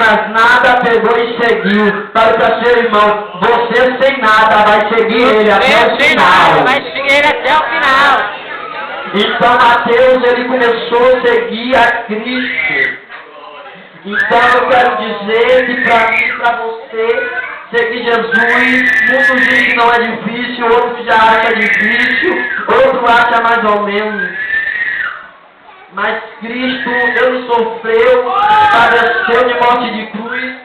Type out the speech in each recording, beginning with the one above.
mais nada, pegou e seguiu. Para o seu irmão, você sem nada vai seguir ele até o final. Vai seguir ele até o final. Então Mateus, ele começou a seguir a Cristo. Então eu quero dizer que para mim e para você, seguir Jesus, muitos dizem que não é difícil, outros já acham difícil, outros acham mais ou menos. Mas Cristo, ele sofreu, padeceu de morte de cruz,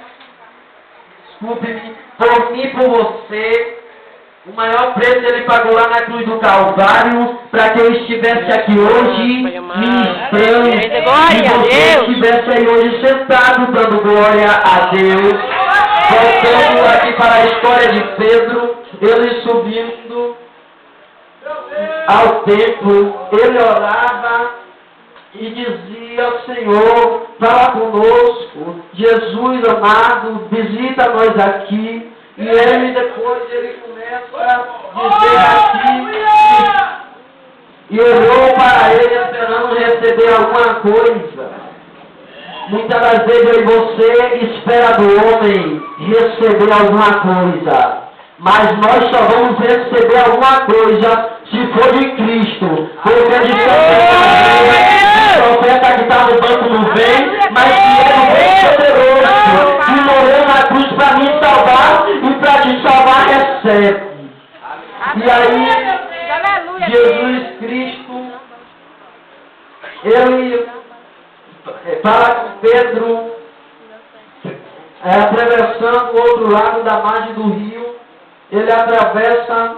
desculpe-me, por mim e por você. O maior preço ele pagou lá na cruz do Calvário, para que eu estivesse aqui hoje ministrando, e você estivesse aí hoje sentado dando glória a Deus. Voltando aqui para a história de Pedro, ele subindo ao templo, ele orava e dizia: Senhor, fala conosco, Jesus amado, visita nós aqui. E ele depois começa a dizer aqui, e olhou para ele esperando receber alguma coisa. Muitas das vezes eu e você espera do homem receber alguma coisa, mas nós só vamos receber alguma coisa se for de Cristo, porque de profeta que está no banco não vem, mas que é o bem poderoso, que morreu na cruz para me salvar e para te salvar recebe. E aí, Jesus Cristo, ele fala com Pedro, atravessando o outro lado da margem do rio, ele atravessa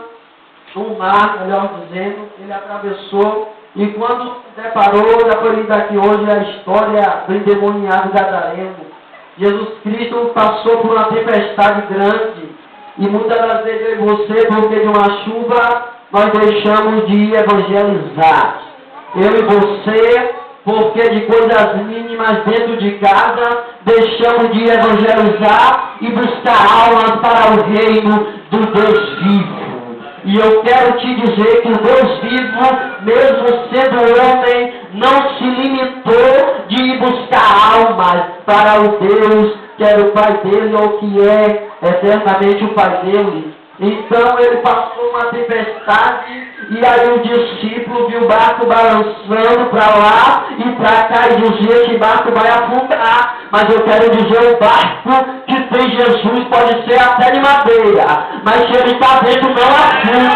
o mar, melhor dizendo, ele atravessou, e quando se deparou, já foi lida aqui hoje a história do endemoniado gadareno. Jesus Cristo passou por uma tempestade grande, e muitas das vezes eu e você, porque de uma chuva, nós deixamos de evangelizar. Eu e você, porque de coisas mínimas dentro de casa, deixamos de evangelizar e buscar almas para o reino do Deus vivo. E eu quero te dizer que o Deus vivo, mesmo sendo homem, não se limitou de ir buscar almas para o Deus que era o Pai dele, ou que é eternamente o Pai dele. Então ele passou uma tempestade, e aí o discípulo viu o barco balançando para lá e para cá, e dizia que o barco vai afundar. Mas eu quero dizer, o barco que tem Jesus pode ser até de madeira, mas se ele está dentro, não afunda.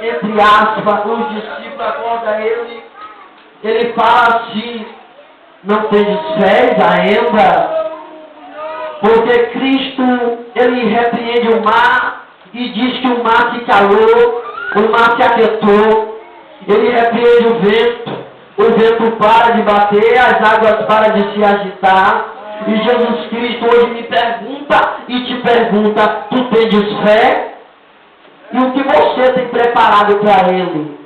Entre aspas, os discípulos acordam ele fala assim: não tendes fé ainda? Porque Cristo, ele repreende o mar e diz que o mar se calou, o mar se aquietou. Ele repreende o vento para de bater, as águas param de se agitar. E Jesus Cristo hoje me pergunta e te pergunta: tu tendes fé? E o que você tem preparado para ele?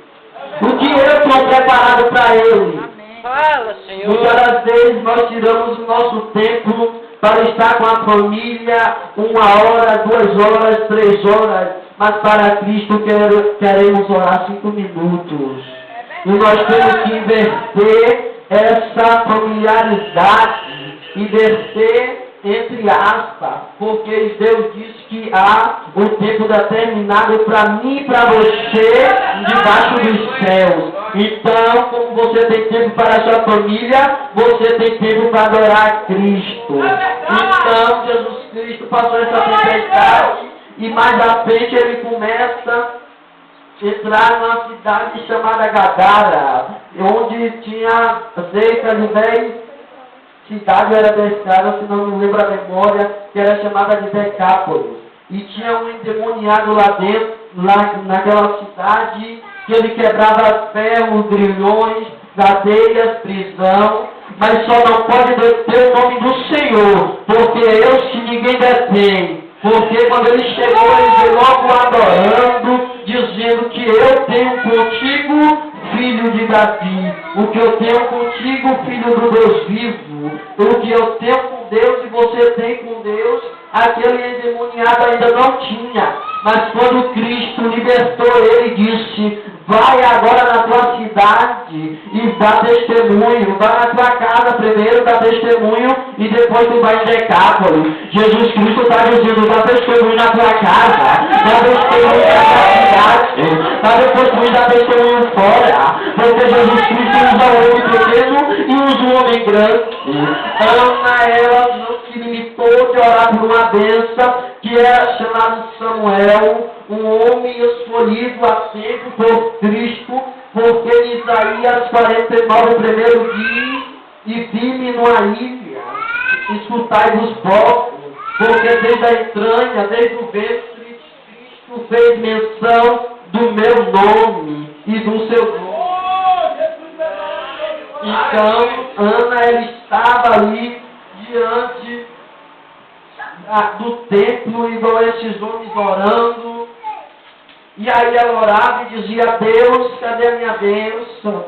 O que eu tenho preparado para ele? Fala, Senhor. Muitas das vezes nós tiramos o nosso tempo para estar com a família 1 hora, 2 horas, 3 horas, mas para Cristo queremos orar 5 minutos. E nós temos que inverter essa familiaridade, inverter entre aspas, porque Deus diz que há um tempo determinado para mim e para você debaixo dos céus. Então, como você tem tempo para a sua família, você tem tempo para adorar a Cristo. Então, Jesus Cristo passou essa tempestade e mais à frente ele começa a entrar numa cidade chamada Gadara, onde tinha cerca de 10 cidade era descada, se não me lembro a memória, que era chamada de Decápolis. E tinha um endemoniado lá dentro, naquela cidade, que ele quebrava ferros, grilhões, cadeias, prisão, mas só não pode deter o nome do Senhor, porque eu se ninguém detém. Porque quando ele chegou, ele veio logo adorando, dizendo que eu tenho contigo filho de Davi, o que eu tenho contigo, filho do Deus vivo, o que eu tenho com Deus e você tem com Deus, aquele endemoniado ainda não tinha. Mas quando Cristo libertou ele, disse: vai agora na tua cidade e dá testemunho. Vai na tua casa primeiro, dá testemunho, e depois tu vai em Decápolis. Jesus Cristo está dizendo: dá testemunho na tua casa, dá testemunho na tua cidade, mas depois tu dá testemunho fora. Porque Jesus Cristo usa o homem pequeno e usa o homem grande. Ana, ela não se limitou de orar por uma bênção, que era chamado Samuel, um homem escolhido a tempo por Cristo, porque em Isaías 49, primeiro diz: e vi-me numa ilha, escutai-vos povos, porque desde a entranha, desde o ventre, Cristo fez menção do meu nome e do seu nome. Então, Ana, ela estava ali diante do templo, igual esses homens orando, e aí ela orava e dizia: Deus, cadê a minha bênção?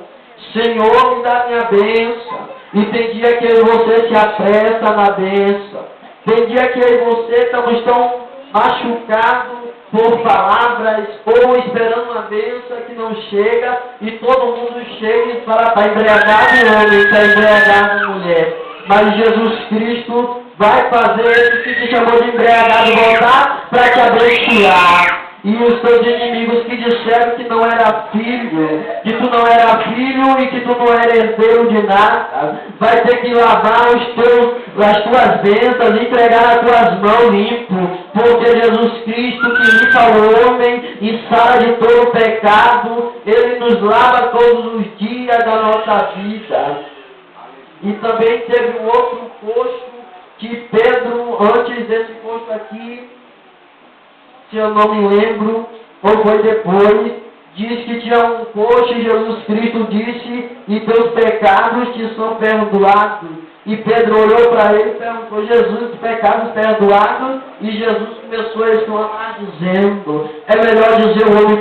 Senhor, me dá a minha bênção. E tem dia que eu e você se apressa na bênção, tem dia que eu e você estamos tão machucados por palavras, ou esperando uma bênção que não chega, e todo mundo chega e fala: está embriagado homem, está embriagado mulher. Mas Jesus Cristo vai fazer esse que se chamou de embriagado voltar para te abençoar. E os teus inimigos que disseram que não era filho, que tu não era filho e que tu não era herdeiro de nada, vai ter que lavar as tuas bênçãos, entregar as tuas mãos limpo, porque Jesus Cristo, que limpa o homem e sara de todo o pecado, Ele nos lava todos os dias da nossa vida. E também teve um outro coxo que Pedro, antes desse coxo aqui, se eu não me lembro, ou foi depois, diz que tinha um coxo e Jesus Cristo disse: e teus pecados te são perdoados. E Pedro olhou para ele e perguntou: Jesus, pecados perdoados? E Jesus começou a exclamar dizendo: é melhor dizer o homem,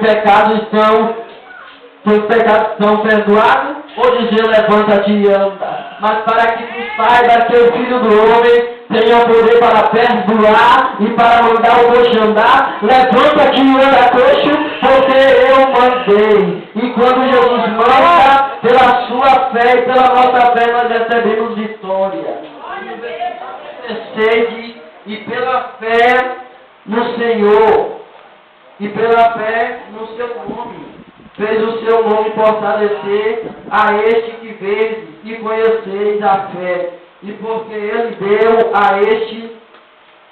teus pecados estão perdoados, ou dizer levanta-te e anda? Mas para que tu saiba que o Filho do Homem tem o poder para perdoar e para mandar o coxo andar, levanta-te e anda, coxo, porque eu mandei. E quando Jesus manda, pela sua fé e pela nossa fé, nós recebemos vitória. Sede e pela fé no Senhor, e pela fé no seu nome, fez o seu nome fortalecer a este que vedes e conheceis a fé. E porque Ele deu a este,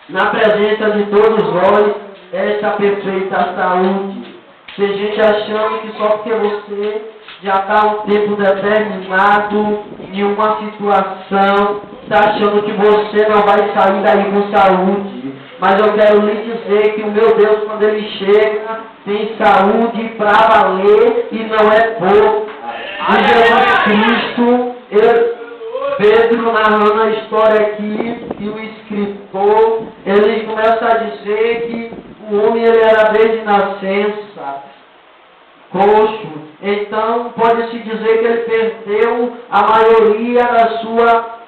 na presença de todos nós, esta perfeita saúde. Tem gente achando que só porque você já está um tempo determinado em uma situação, está achando que você não vai sair daí com saúde. Mas eu quero lhe dizer que o meu Deus, quando Ele chega, tem saúde para valer e não é pouco. E Jesus Cristo, Pedro, narrando a história aqui, e o escritor, ele começa a dizer que o homem ele era desde nascença coxo. Então, pode-se dizer que ele perdeu a maioria da sua